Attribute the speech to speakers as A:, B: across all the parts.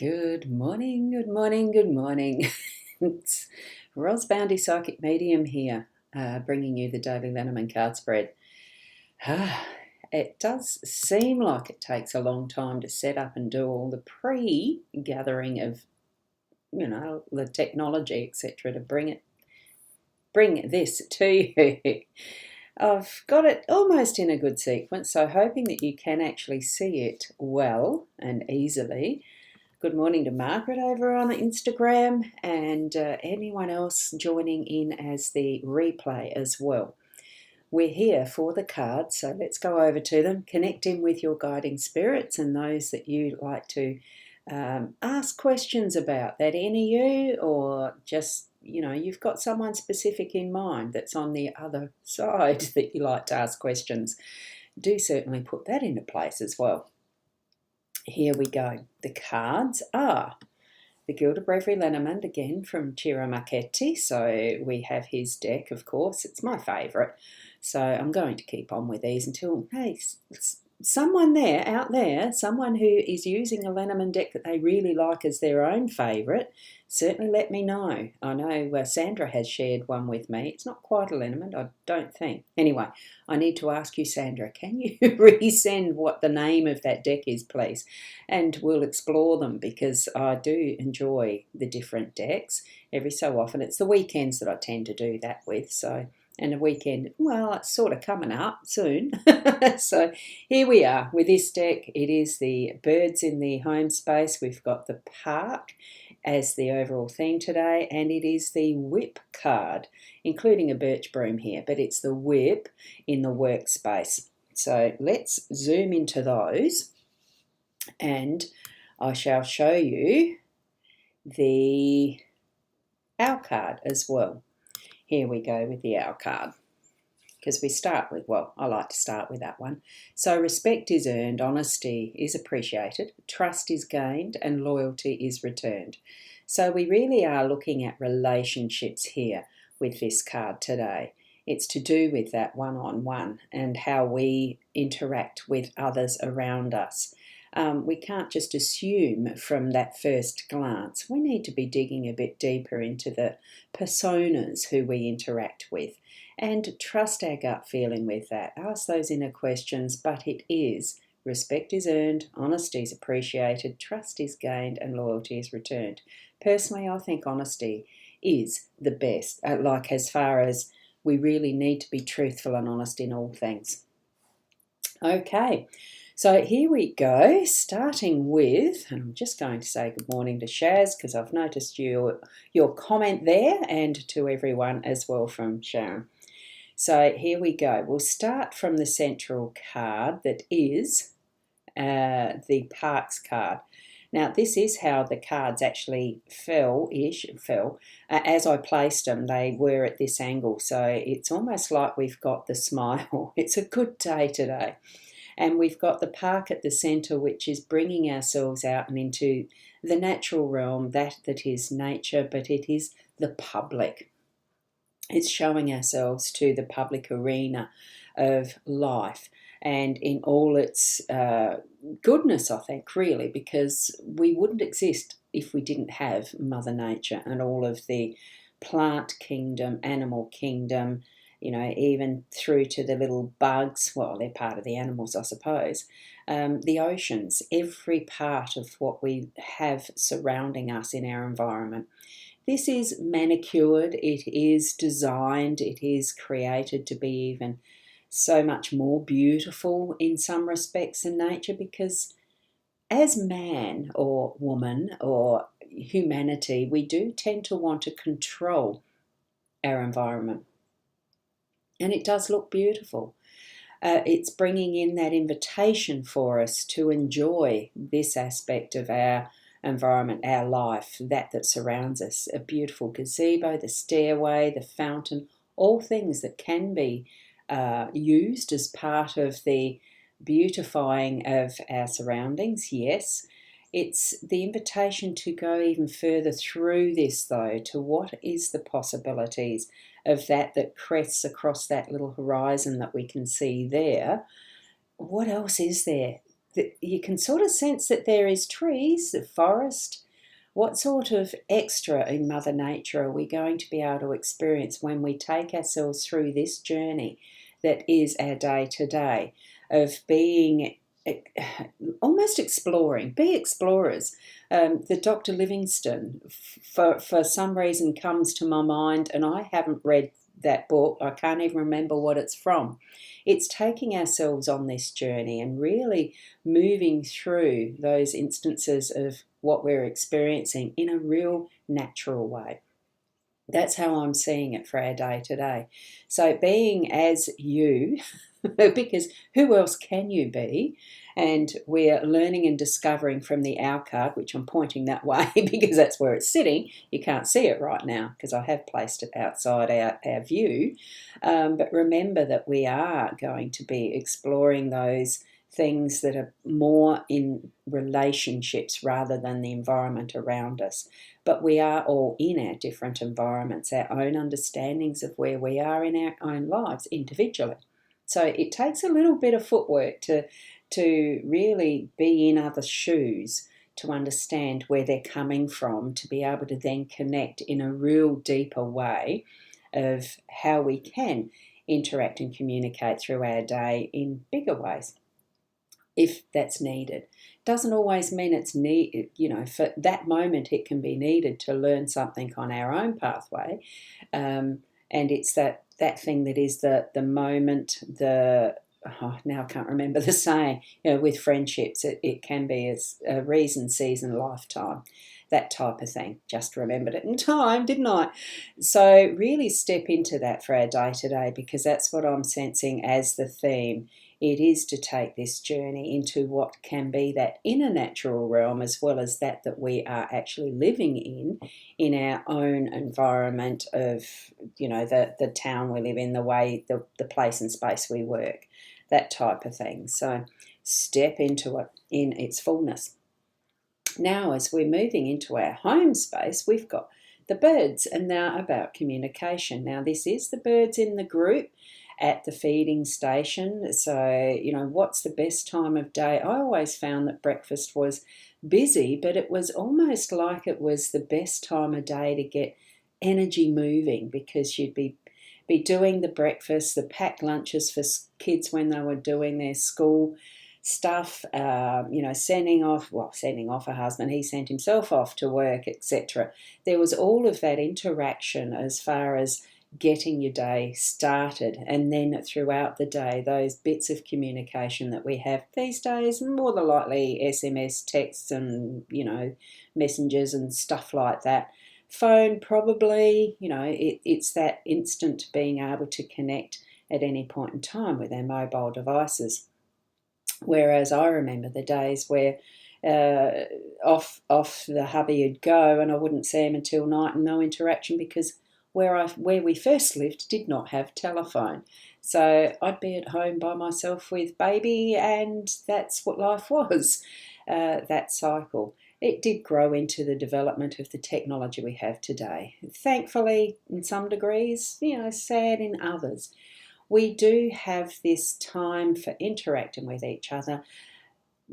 A: Good morning, good morning, good morning. It's Ros Boundy Psychic Medium here, bringing you the daily Lenormand card spread. It does seem like it takes a long time to set up and do all the pre-gathering of, the technology, etc., to bring this to you. I've got it almost in a good sequence, so hoping that you can actually see it well and easily. Good morning to Margaret over on Instagram and anyone else joining in as the replay as well. We're here for the cards, so let's go over to them, connect in with your guiding spirits and those that you like to ask questions about, that any you or just, you've got someone specific in mind that's on the other side that you like to ask questions. Do certainly put that into place as well. Here we go. The cards are the Guild of Bravery Lenormand, again from Ciro Marchetti. So we have his deck, of course. It's my favourite. So I'm going to keep on with these until, hey, someone out there, someone who is using a Lenormand deck that they really like as their own favourite, certainly let me know. I know Sandra has shared one with me. It's not quite a Lenormand, I don't think. Anyway, I need to ask you, Sandra, can you resend what the name of that deck is, please? And we'll explore them because I do enjoy the different decks. Every so often, it's the weekends that I tend to do that with, so... And a weekend, well, it's sort of coming up soon. So here we are with this deck. It is the birds in the home space. We've got the park as the overall theme today, and it is the whip card, including a birch broom here, but it's the whip in the workspace. So let's zoom into those, and I shall show you the owl card as well. Here we go with the owl card, because we start with, well, I like to start with that one. So respect is earned, honesty is appreciated, trust is gained, and loyalty is returned. So we really are looking at relationships here with this card today. It's to do with that one-on-one and how we interact with others around us. We can't just assume from that first glance. We need to be digging a bit deeper into the personas who we interact with and trust our gut feeling with that. Ask those inner questions, but it is respect is earned, honesty is appreciated, trust is gained, and loyalty is returned. Personally, I think honesty is the best, like as far as we really need to be truthful and honest in all things. Okay. So here we go, starting with, and I'm just going to say good morning to Shaz because I've noticed your comment there, and to everyone as well from Sharon. So here we go. We'll start from the central card that is the Parks card. Now this is how the cards actually fell. As I placed them, they were at this angle. So it's almost like we've got the smile. It's a good day today. And we've got the park at the centre, which is bringing ourselves out and into the natural realm, that is nature, but it is the public. It's showing ourselves to the public arena of life and in all its goodness, I think, really, because we wouldn't exist if we didn't have Mother Nature and all of the plant kingdom, animal kingdom, even through to the little bugs. Well, they're part of the animals, I suppose. The oceans, every part of what we have surrounding us in our environment. This is manicured, it is designed, it is created to be even so much more beautiful in some respects in nature, because as man or woman or humanity, we do tend to want to control our environment. And it does look beautiful. It's bringing in that invitation for us to enjoy this aspect of our environment, our life, that surrounds us. A beautiful gazebo, the stairway, the fountain, all things that can be used as part of the beautifying of our surroundings, yes. It's the invitation to go even further through this, though, to what is the possibilities of that crests across that little horizon that we can see there. What else is there? you can sort of sense that there is trees, the forest. What sort of extra in Mother Nature are we going to be able to experience when we take ourselves through this journey that is our day-to-day of being almost exploring, be explorers. The Dr. Livingstone, for some reason, comes to my mind, and I haven't read that book. I can't even remember what it's from. It's taking ourselves on this journey and really moving through those instances of what we're experiencing in a real natural way. That's how I'm seeing it for our day today. So being as you, because who else can you be? And we're learning and discovering from the Owl card, which I'm pointing that way because that's where it's sitting. You can't see it right now because I have placed it outside our view. But remember that we are going to be exploring those things that are more in relationships rather than the environment around us. But we are all in our different environments, our own understandings of where we are in our own lives individually. So it takes a little bit of footwork to really be in other shoes, to understand where they're coming from, to be able to then connect in a real deeper way of how we can interact and communicate through our day in bigger ways, if that's needed. Doesn't always mean it's needed, for that moment it can be needed to learn something on our own pathway. And it's that thing that is the moment, now I can't remember the saying, with friendships, it can be a reason, season, lifetime, that type of thing. Just remembered it in time, didn't I? So really step into that for our day today, because that's what I'm sensing as the theme. It is to take this journey into what can be that inner natural realm, as well as that we are actually living in our own environment of, the town we live in, the way, the place and space we work, that type of thing. So step into it in its fullness. Now, as we're moving into our home space, we've got the birds, and now about communication. Now, this is the birds in the group at the feeding station. So, what's the best time of day? I always found that breakfast was busy, but it was almost like it was the best time of day to get energy moving, because you'd be doing the breakfast, the packed lunches for kids when they were doing their school stuff, sending off a husband, he sent himself off to work, etc. There was all of that interaction as far as getting your day started, and then throughout the day, those bits of communication that we have these days, more than likely SMS, texts, and messengers and stuff like that. Phone probably, it's that instant being able to connect at any point in time with our mobile devices. Whereas I remember the days where off the hubby would go and I wouldn't see him until night, and no interaction, because where we first lived did not have telephone. So I'd be at home by myself with baby, and that's what life was, that cycle. It did grow into the development of the technology we have today. Thankfully, in some degrees, sad in others. We do have this time for interacting with each other.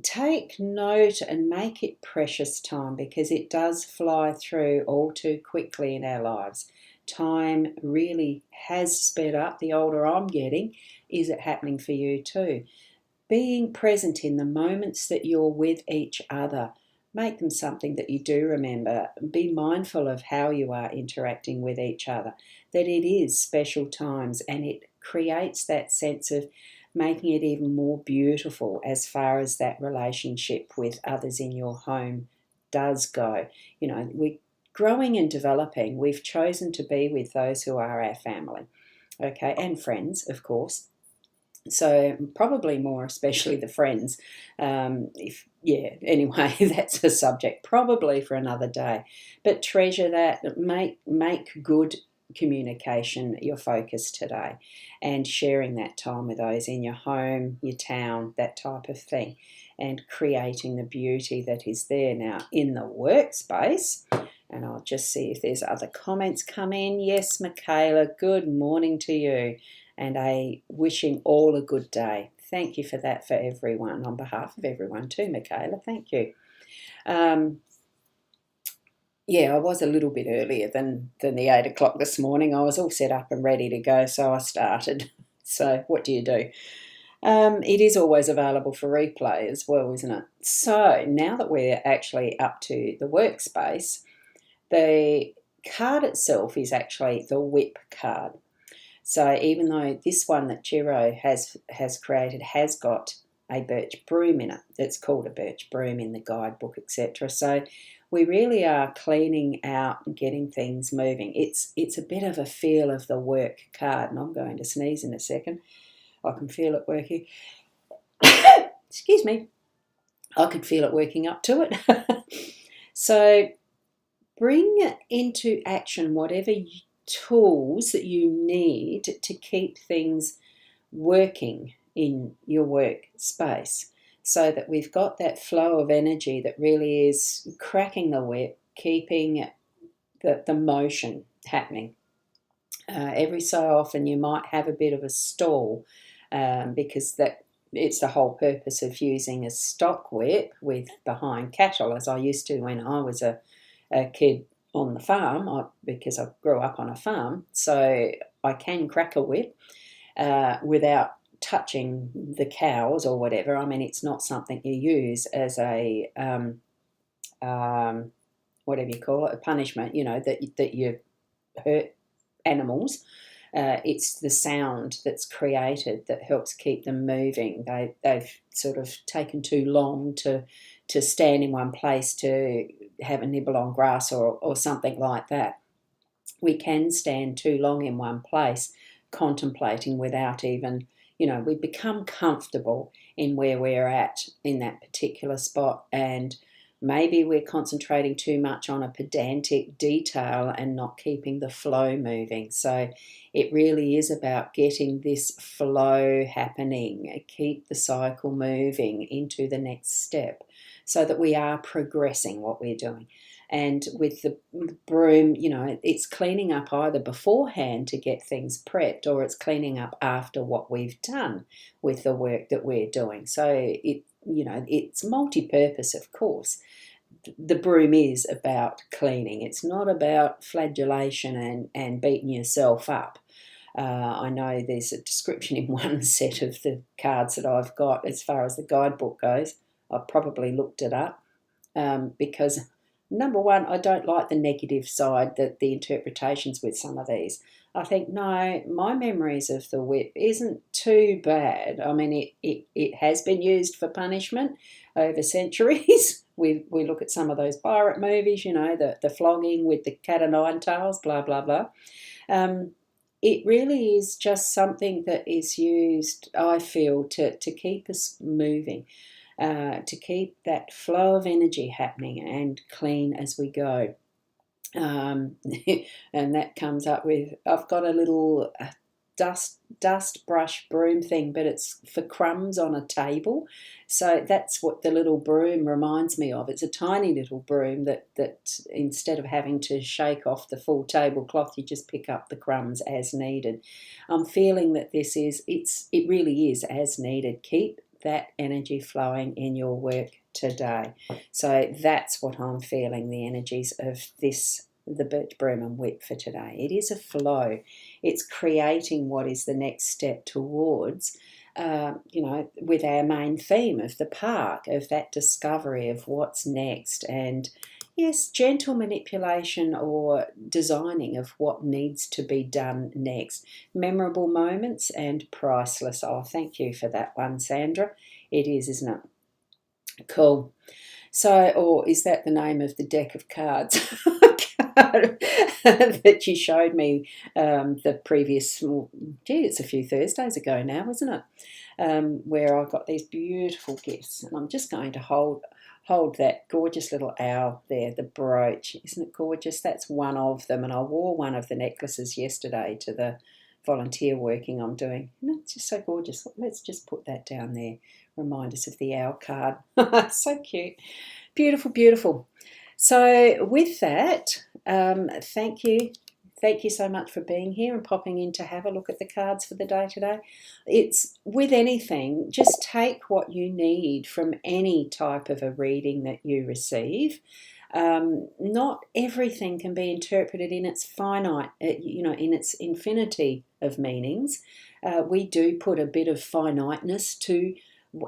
A: Take note and make it precious time, because it does fly through all too quickly in our lives. Time really has sped up the older I'm getting. Is it happening for you too? Being present in the moments that you're with each other. Make them something that you do remember. Be mindful of how you are interacting with each other, that it is special times, and it creates that sense of making it even more beautiful as far as that relationship with others in your home does go. We're growing and developing. We've chosen to be with those who are our family, okay, and friends, of course. So probably more especially the friends. Anyway, that's a subject probably for another day. But treasure that. Make good communication your focus today, and sharing that time with those in your home, your town, that type of thing, and creating the beauty that is there now in the workspace. And I'll just see if there's other comments come in. Yes, Michaela, good morning to you, and wishing all a good day. Thank you for that for everyone, on behalf of everyone too, Michaela. Thank you. Yeah, I was a little bit earlier than the 8 o'clock this morning. I was all set up and ready to go, so I started. So what do you do? It is always available for replay as well, isn't it? So now that we're actually up to the workspace, the card itself is actually the whip card. So even though this one that Chiro has created has got a birch broom in it, it's called a birch broom in the guidebook, etc. So we really are cleaning out and getting things moving. It's a bit of a feel of the work card, and I'm going to sneeze in a second. I can feel it working. Excuse me. I could feel it working up to it. So bring into action whatever tools that you need to keep things working in your workspace, so that we've got that flow of energy that really is cracking the whip, keeping the motion happening. Every so often you might have a bit of a stall, because it's the whole purpose of using a stock whip with behind cattle, as I used to when I was a kid on the farm, because I grew up on a farm, so I can crack a whip without touching the cows or whatever. I mean, it's not something you use as a whatever you call it, a punishment, that you hurt animals. It's the sound that's created that helps keep them moving. They've sort of taken too long to stand in one place to have a nibble on grass or something like that. We can stand too long in one place contemplating without even, we become comfortable in where we're at in that particular spot, and maybe we're concentrating too much on a pedantic detail and not keeping the flow moving. So it really is about getting this flow happening, keep the cycle moving into the next step, so that we are progressing what we're doing. And with the broom, it's cleaning up either beforehand to get things prepped, or it's cleaning up after what we've done with the work that we're doing. So it's multi-purpose, of course. The broom is about cleaning. It's not about flagellation and beating yourself up. I know there's a description in one set of the cards that I've got as far as the guidebook goes. I've probably looked it up because, number one, I don't like the negative side, the interpretations with some of these. I think, no, my memories of the whip isn't too bad. I mean, it has been used for punishment over centuries. We look at some of those pirate movies, the flogging with the cat o' nine tails, blah, blah, blah. It really is just something that is used, I feel, to keep us moving, to keep that flow of energy happening and clean as we go. And that comes up with, I've got a little dust brush broom thing, but it's for crumbs on a table. So that's what the little broom reminds me of. It's a tiny little broom that instead of having to shake off the full tablecloth, you just pick up the crumbs as needed. I'm feeling that it really is as needed. Keep that energy flowing in your work today. So that's what I'm feeling, the energies of the birch broom and whip for today. It is a flow. It's creating what is the next step towards, with our main theme of the park, of that discovery of what's next, and yes, gentle manipulation or designing of what needs to be done next. Memorable moments and priceless. Oh, thank you for that one, Sandra. It is, isn't it? Cool. So, or is that the name of the deck of cards that you showed me the previous, it's a few Thursdays ago now, wasn't it? Where I got these beautiful gifts, and I'm just going to hold that gorgeous little owl there, the brooch. Isn't it gorgeous? That's one of them, and I wore one of the necklaces yesterday to the volunteer working I'm doing. And it's just so gorgeous. Let's just put that down there. Remind us of the owl card. So cute. Beautiful, beautiful. So with that, thank you Thank you so much for being here and popping in to have a look at the cards for the day today. It's with anything, just take what you need from any type of a reading that you receive. Not everything can be interpreted in its finite, in its infinity of meanings. We do put a bit of finiteness to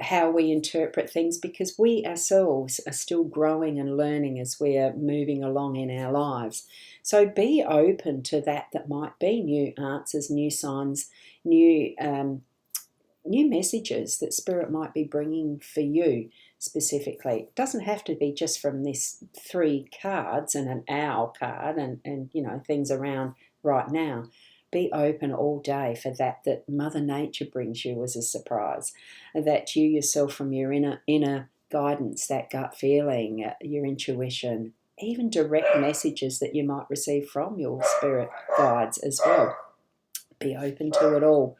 A: how we interpret things because we ourselves are still growing and learning as we are moving along in our lives. So be open to that might be new answers, new signs, new messages that Spirit might be bringing for you specifically. It doesn't have to be just from this 3 cards and an owl card and things around right now. Be open all day for that Mother Nature brings you as a surprise, that you yourself from your inner guidance, that gut feeling, your intuition, even direct messages that you might receive from your spirit guides as well. Be open to it all.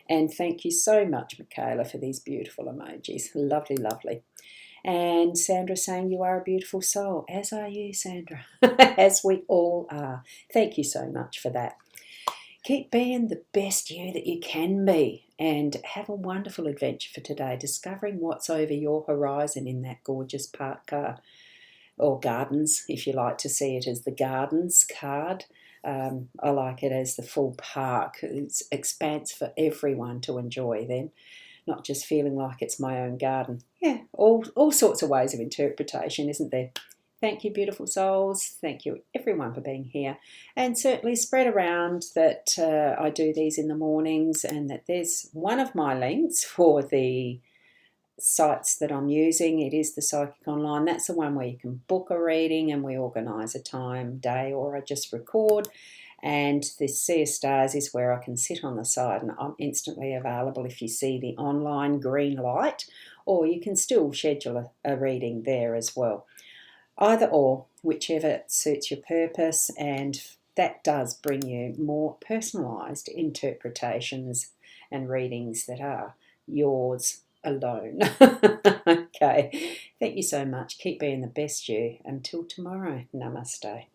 A: And thank you so much, Michaela, for these beautiful emojis. Lovely, lovely. And Sandra saying you are a beautiful soul, as are you, Sandra, as we all are. Thank you so much for that. Keep being the best you that you can be and have a wonderful adventure for today, discovering what's over your horizon in that gorgeous park car or gardens, if you like to see it as the gardens card. I like it as the full park. It's expanse for everyone to enjoy then, not just feeling like it's my own garden. Yeah, all sorts of ways of interpretation, isn't there? Thank you, beautiful souls. Thank you, everyone, for being here. And certainly spread around that I do these in the mornings and that there's one of my links for the sites that I'm using. It is the Psychic Online. That's the one where you can book a reading and we organise a time, day, or I just record. And the Sea of Stars is where I can sit on the side and I'm instantly available if you see the online green light, or you can still schedule a reading there as well. Either or, whichever suits your purpose, and that does bring you more personalised interpretations and readings that are yours alone. Okay, thank you so much. Keep being the best you. Until tomorrow, namaste.